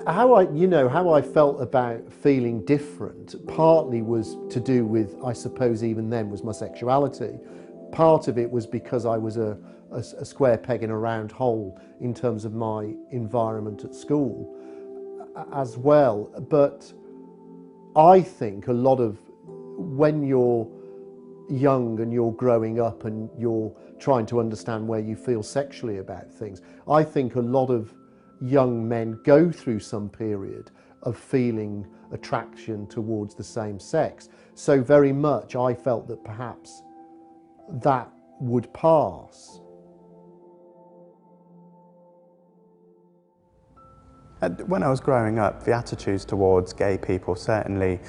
how I felt about feeling different partly was to do with, I suppose even then, was my sexuality. Part of it was because I was a square peg in a round hole in terms of my environment at school as well. But I think a lot of, when you're young and you're growing up and you're trying to understand where you feel sexually about things, I think a lot of young men go through some period of feeling attraction towards the same sex. So very much I felt that perhaps that would pass. When I was growing up, the attitudes towards gay people, certainly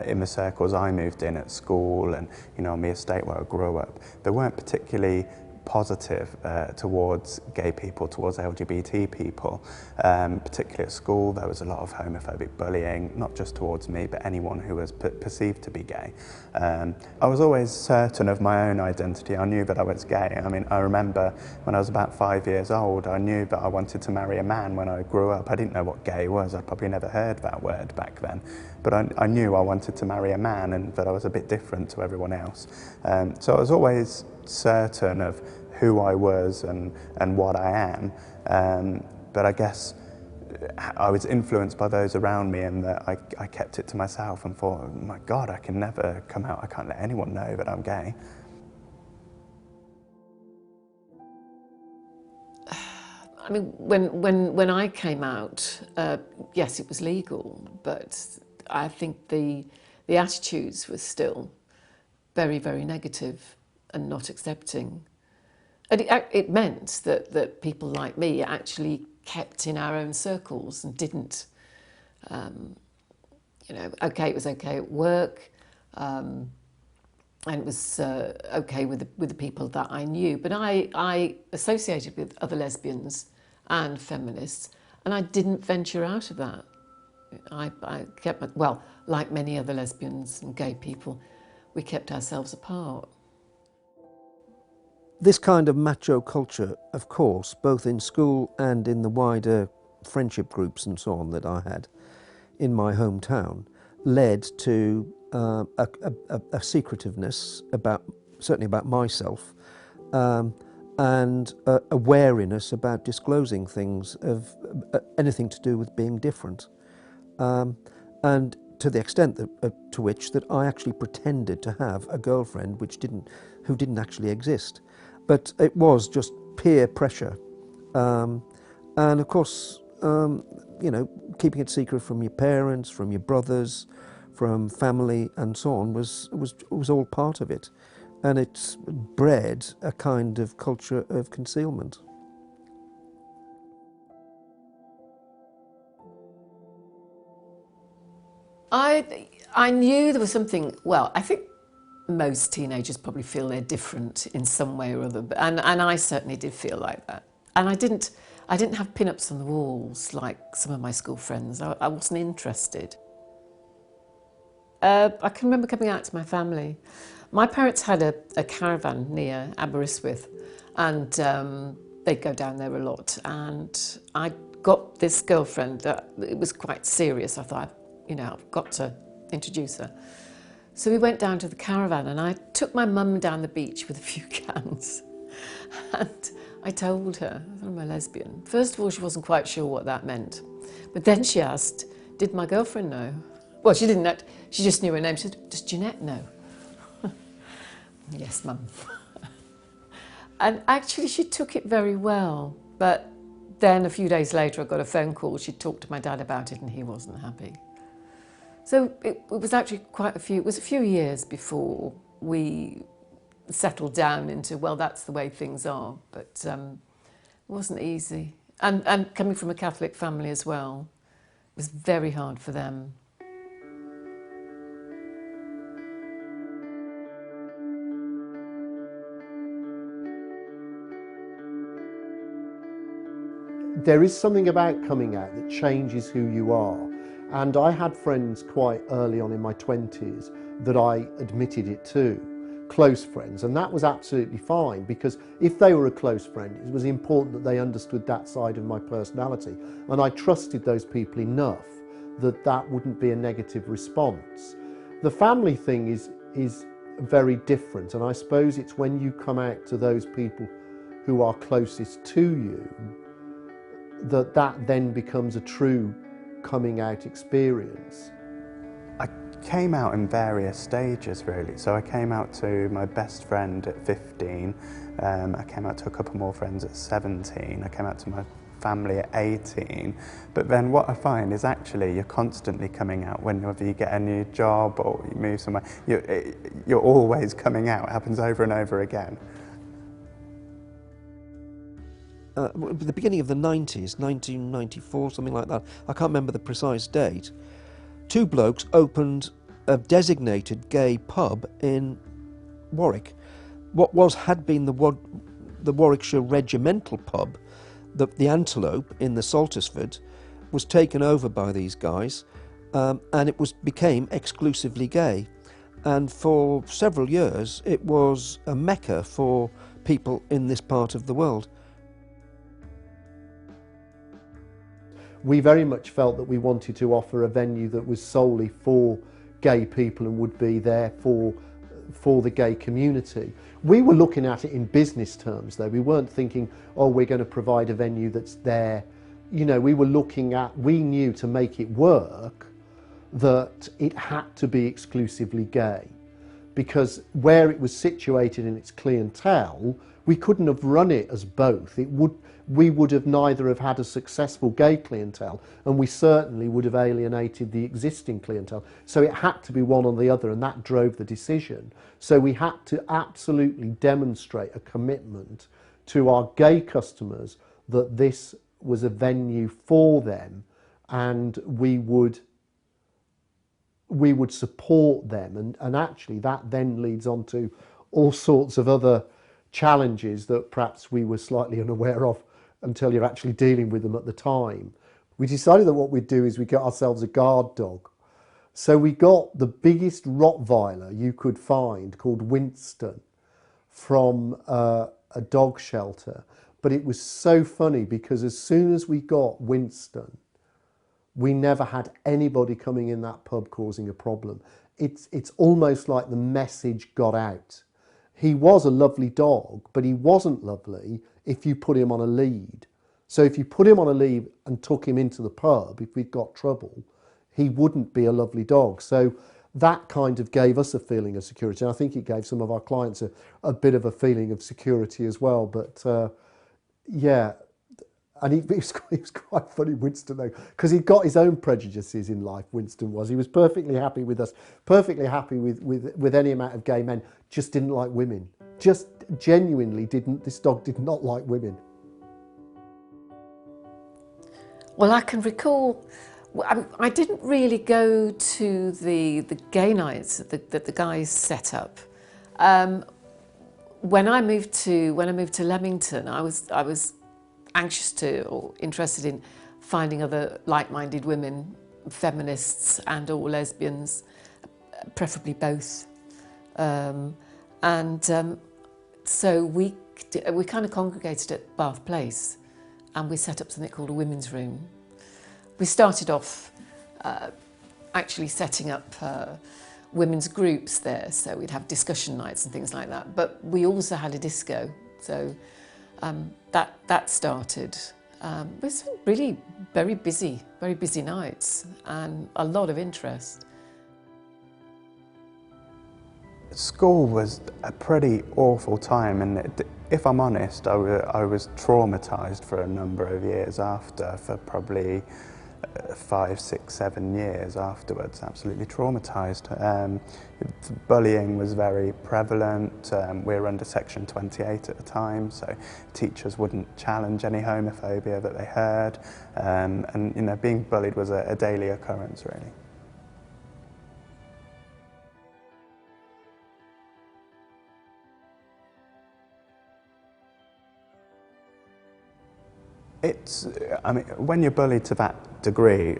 in the circles I moved in at school and on the estate where I grew up, they weren't particularly positive towards gay people, towards LGBT people. Particularly at school, there was a lot of homophobic bullying, not just towards me, but anyone who was perceived to be gay. I was always certain of my own identity. I knew that I was gay. I mean, I remember when I was about 5 years old, I knew that I wanted to marry a man when I grew up. I didn't know what gay was. I'd probably never heard that word back then. But I knew I wanted to marry a man and that I was a bit different to everyone else. So I was always certain of who I was and what I am, but I guess I was influenced by those around me, and that I kept it to myself and thought, oh my God, I can never come out, I can't let anyone know that I'm gay. I mean, when I came out, yes, it was legal, but I think the attitudes were still very, very negative and not accepting. And it meant that people like me actually kept in our own circles and didn't, okay, it was okay at work, and it was okay with the people that I knew. But I associated with other lesbians and feminists, and I didn't venture out of that. I kept, well, like many other lesbians and gay people, we kept ourselves apart. This kind of macho culture, of course, both in school and in the wider friendship groups and so on that I had in my hometown, led to a secretiveness certainly about myself, and a wariness about disclosing things of anything to do with being different, and to the extent to which that I actually pretended to have a girlfriend who didn't actually exist. But it was just peer pressure, and of course, keeping it secret from your parents, from your brothers, from family, and so on was all part of it, and it's bred a kind of culture of concealment. I knew there was something. Well, I think most teenagers probably feel they're different in some way or other, and I certainly did feel like that. And I didn't have pin-ups on the walls like some of my school friends. I wasn't interested. I can remember coming out to my family. My parents had a caravan near Aberystwyth, and they'd go down there a lot. And I got this girlfriend. It was quite serious. I thought, I've got to introduce her. So we went down to the caravan, and I took my mum down the beach with a few cans, and I told her I'm a lesbian. First of all, she wasn't quite sure what that meant, but then she asked, did my girlfriend know? Well, she didn't know, she just knew her name. She said, does Jeanette know? Yes, Mum. And actually she took it very well, but then a few days later I got a phone call. She talked to my dad about it and he wasn't happy. So it was actually it was a few years before we settled down into, well, that's the way things are, but it wasn't easy. And coming from a Catholic family as well, it was very hard for them. There is something about coming out that changes who you are. And I had friends quite early on in my 20s that I admitted it to, close friends, and that was absolutely fine, because if they were a close friend, it was important that they understood that side of my personality, and I trusted those people enough that that wouldn't be a negative response. The family thing is very different, and I suppose it's when you come out to those people who are closest to you that that then becomes a true coming out experience. I came out in various stages, really. So I came out to my best friend at 15, I came out to a couple more friends at 17, I came out to my family at 18, but then what I find is actually you're constantly coming out whenever you get a new job or you move somewhere. You're always coming out. It happens over and over again. At the beginning of the 90s, 1994, something like that, I can't remember the precise date, two blokes opened a designated gay pub in Warwick. What had been the Warwickshire Regimental pub, the Antelope in the Saltersford, was taken over by these guys, and it became exclusively gay. And for several years, it was a mecca for people in this part of the world. We very much felt that we wanted to offer a venue that was solely for gay people and would be there for the gay community. We were looking at it in business terms, though. We weren't thinking, oh, we're going to provide a venue that's there. You know, we knew to make it work that it had to be exclusively gay, because where it was situated in its clientele, we couldn't have run it as both. We would have neither have had a successful gay clientele, and we certainly would have alienated the existing clientele. So it had to be one or the other, and that drove the decision. So we had to absolutely demonstrate a commitment to our gay customers that this was a venue for them, and we would support them. And actually that then leads on to all sorts of other challenges that perhaps we were slightly unaware of until you're actually dealing with them at the time. We decided that what we'd do is we got ourselves a guard dog. So we got the biggest Rottweiler you could find, called Winston, from a dog shelter. But it was so funny because as soon as we got Winston, we never had anybody coming in that pub causing a problem. It's almost like the message got out. He was a lovely dog, but he wasn't lovely if you put him on a lead. So if you put him on a lead and took him into the pub, if we'd got trouble, he wouldn't be a lovely dog. So that kind of gave us a feeling of security. And I think it gave some of our clients a bit of a feeling of security as well. But yeah, and he was quite funny, Winston, though, because he'd got his own prejudices in life, Winston was. He was perfectly happy with us, perfectly happy with any amount of gay men, just didn't like women. Just genuinely this dog did not like women. Well, I can recall, I didn't really go to the gay nights that the guys set up. When I moved to Leamington, I was anxious or interested in finding other like-minded women, feminists and or lesbians, preferably both. So we kind of congregated at Bath Place, and we set up something called a women's room. We started off actually setting up women's groups there, so we'd have discussion nights and things like that. But we also had a disco, so that started. It was really very busy nights and a lot of interest. School was a pretty awful time, and if I'm honest, I was traumatised for a number of years after, for probably 5, 6, 7 years afterwards, absolutely traumatised. Bullying was very prevalent. We were under Section 28 at the time, so teachers wouldn't challenge any homophobia that they heard, and you know, being bullied was a daily occurrence, really. I mean, when you're bullied to that degree,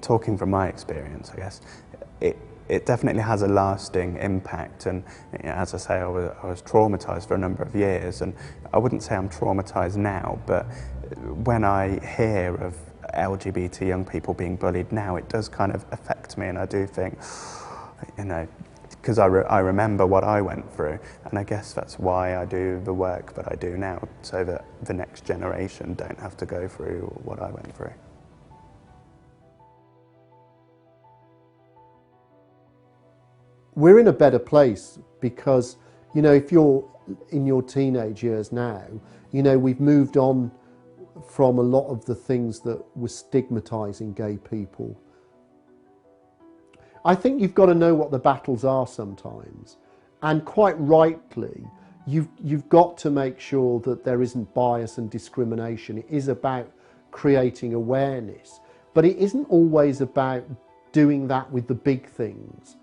talking from my experience, I guess, it definitely has a lasting impact, and as I say, I was traumatised for a number of years, and I wouldn't say I'm traumatised now, but when I hear of LGBT young people being bullied now, it does kind of affect me, and I do think, because I remember what I went through, and I guess that's why I do the work that I do now, so that the next generation don't have to go through what I went through. We're in a better place because, if you're in your teenage years now, we've moved on from a lot of the things that were stigmatising gay people. I think you've got to know what the battles are sometimes, and quite rightly, you've got to make sure that there isn't bias and discrimination. It is about creating awareness, but it isn't always about doing that with the big things.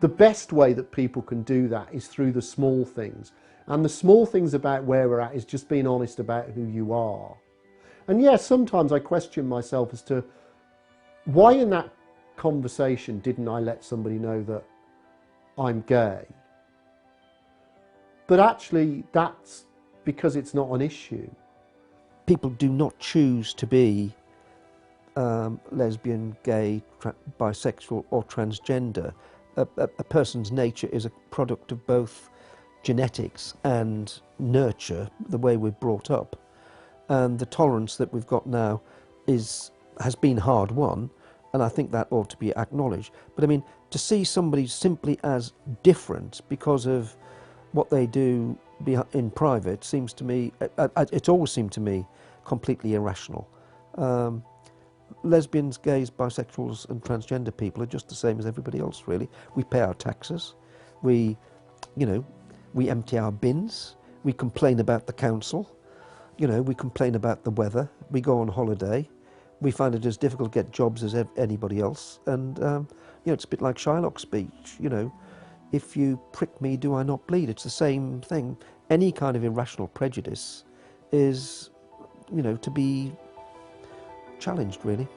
The best way that people can do that is through the small things. And the small things about where we're at is just being honest about who you are. And yes, sometimes I question myself as to why in that conversation didn't I let somebody know that I'm gay? But actually, that's because it's not an issue. People do not choose to be lesbian, gay, bisexual or transgender. A person's nature is a product of both genetics and nurture, the way we're brought up. And the tolerance that we've got now has been hard won, and I think that ought to be acknowledged. But I mean, to see somebody simply as different because of what they do in private seems to me, it's always seemed to me, completely irrational. Lesbians, gays, bisexuals and transgender people are just the same as everybody else, really. We pay our taxes, we empty our bins, we complain about the council, we complain about the weather, we go on holiday, we find it as difficult to get jobs as anybody else, and it's a bit like Shylock's speech, if you prick me, do I not bleed? It's the same thing. Any kind of irrational prejudice is, to be challenged, really.